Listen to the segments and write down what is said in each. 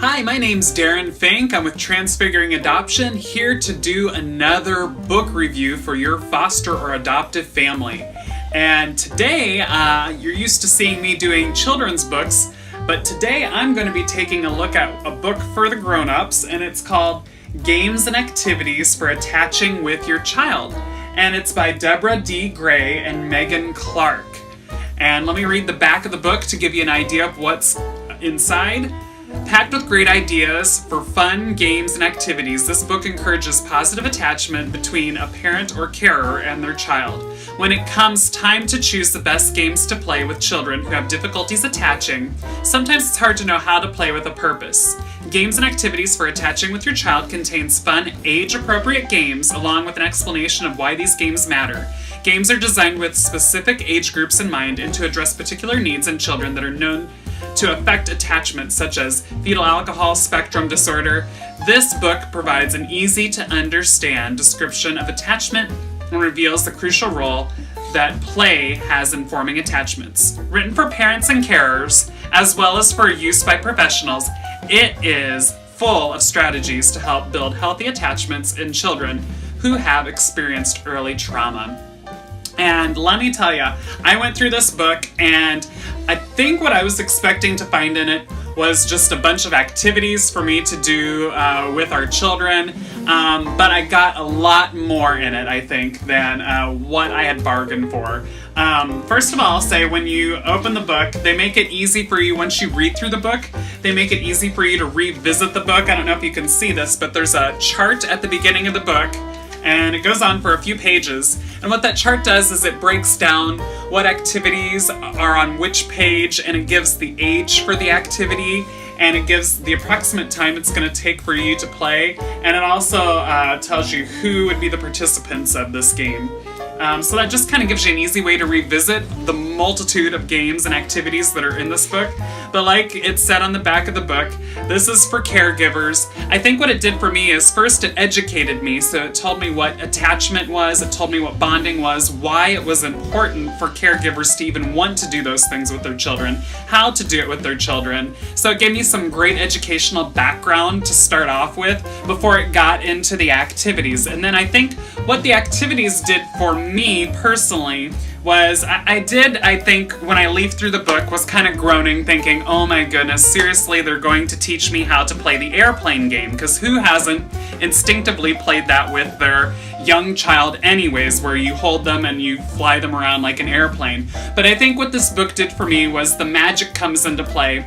Hi, my name's Darren Fink. I'm with Transfiguring Adoption, here to do another book review for your foster or adoptive family. And today, you're used to seeing me doing children's books, but today I'm going to be taking a look at a book for the grown-ups, and it's called Games and Activities for Attaching with Your Child. And it's by Deborah D. Gray and Megan Clark. And let me read the back of the book to give you an idea of what's inside. Packed with great ideas for fun, games, and activities, this book encourages positive attachment between a parent or carer and their child. When it comes time to choose the best games to play with children who have difficulties attaching, sometimes it's hard to know how to play with a purpose. Games and Activities for Attaching with Your Child contains fun, age-appropriate games, along with an explanation of why these games matter. Games are designed with specific age groups in mind and to address particular needs in children that are known to affect attachment, such as fetal alcohol spectrum disorder. This book provides an easy-to-understand description of attachment and reveals the crucial role that play has in forming attachments. Written for parents and carers, as well as for use by professionals, it is full of strategies to help build healthy attachments in children who have experienced early trauma. And let me tell you, I went through this book and I think what I was expecting to find in it was just a bunch of activities for me to do with our children, but I got a lot more in it, I think, than what I had bargained for. First of all, I'll say when you open the book, they make it easy for you once you read through the book. They make it easy for you to revisit the book. I don't know if you can see this, but there's a chart at the beginning of the book, and it goes on for a few pages. And what that chart does is it breaks down what activities are on which page, and it gives the age for the activity, and it gives the approximate time it's going to take for you to play, and it also tells you who would be the participants of this game. So that just kind of gives you an easy way to revisit the multitude of games and activities that are in this book. But like it said on the back of the book, this is for caregivers. I think what it did for me is first it educated me. So it told me what attachment was, it told me what bonding was, why it was important for caregivers to even want to do those things with their children, how to do it with their children. So it gave me some great educational background to start off with before it got into the activities. And then I think what the activities did for me personally was I think when I leafed through the book was kind of groaning, thinking, oh my goodness, seriously, they're going to teach me how to play the airplane game, because who hasn't instinctively played that with their young child anyways, where you hold them and you fly them around like an airplane. But I think what this book did for me was the magic comes into play,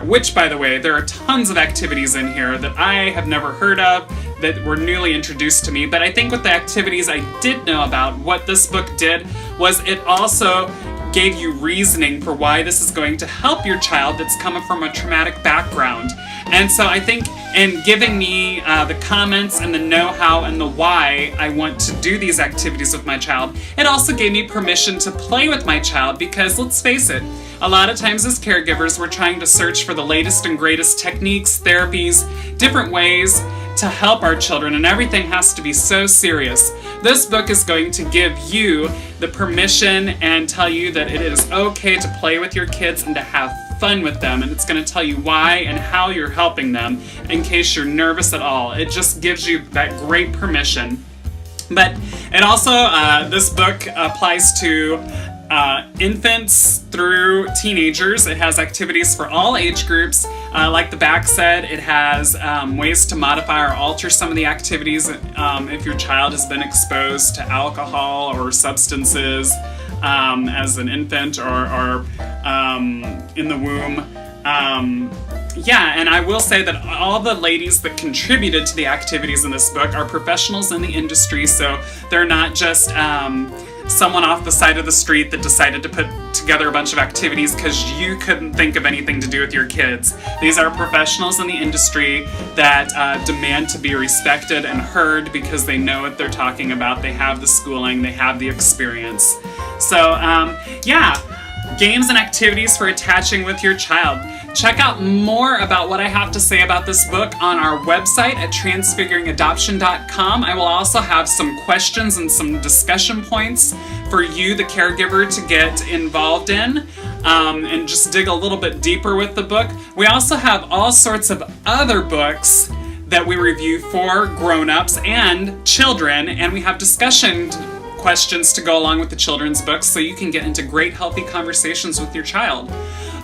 which by the way, there are tons of activities in here that I have never heard of, that were newly introduced to me. But I think with the activities I did know about, what this book did was it also gave you reasoning for why this is going to help your child that's coming from a traumatic background. And so I think in giving me the comments and the know-how and the why I want to do these activities with my child, it also gave me permission to play with my child, because let's face it, a lot of times as caregivers we're trying to search for the latest and greatest techniques, therapies, different ways to help our children, and everything has to be so serious. This book is going to give you the permission and tell you that it is okay to play with your kids and to have fun with them, and it's going to tell you why and how you're helping them in case you're nervous at all. It just gives you that great permission. But it also, this book applies to infants through teenagers. It has activities for all age groups. Like the back said, it has ways to modify or alter some of the activities if your child has been exposed to alcohol or substances as an infant or in the womb. Yeah, and I will say that all the ladies that contributed to the activities in this book are professionals in the industry, so they're not just someone off the side of the street that decided to put together a bunch of activities because you couldn't think of anything to do with your kids. These are professionals in the industry that demand to be respected and heard because they know what they're talking about. They have the schooling, they have the experience. So, yeah, games and activities for attaching with your child. Check out more about what I have to say about this book on our website at transfiguringadoption.com. I will also have some questions and some discussion points for you, the caregiver, to get involved in. and just dig a little bit deeper with the book. We also have all sorts of other books that we review for grown-ups and children, and we have discussion questions to go along with the children's books so you can get into great healthy conversations with your child.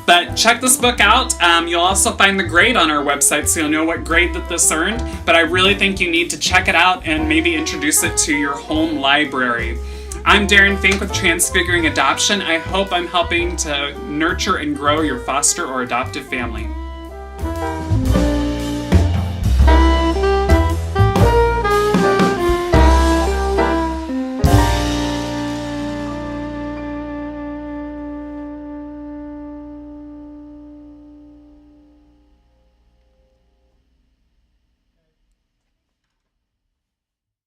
But check this book out. You'll also find the grade on our website so you'll know what grade that this earned, but I really think you need to check it out and maybe introduce it to your home library. I'm Darren Fink with Transfiguring Adoption. I hope I'm helping to nurture and grow your foster or adoptive family.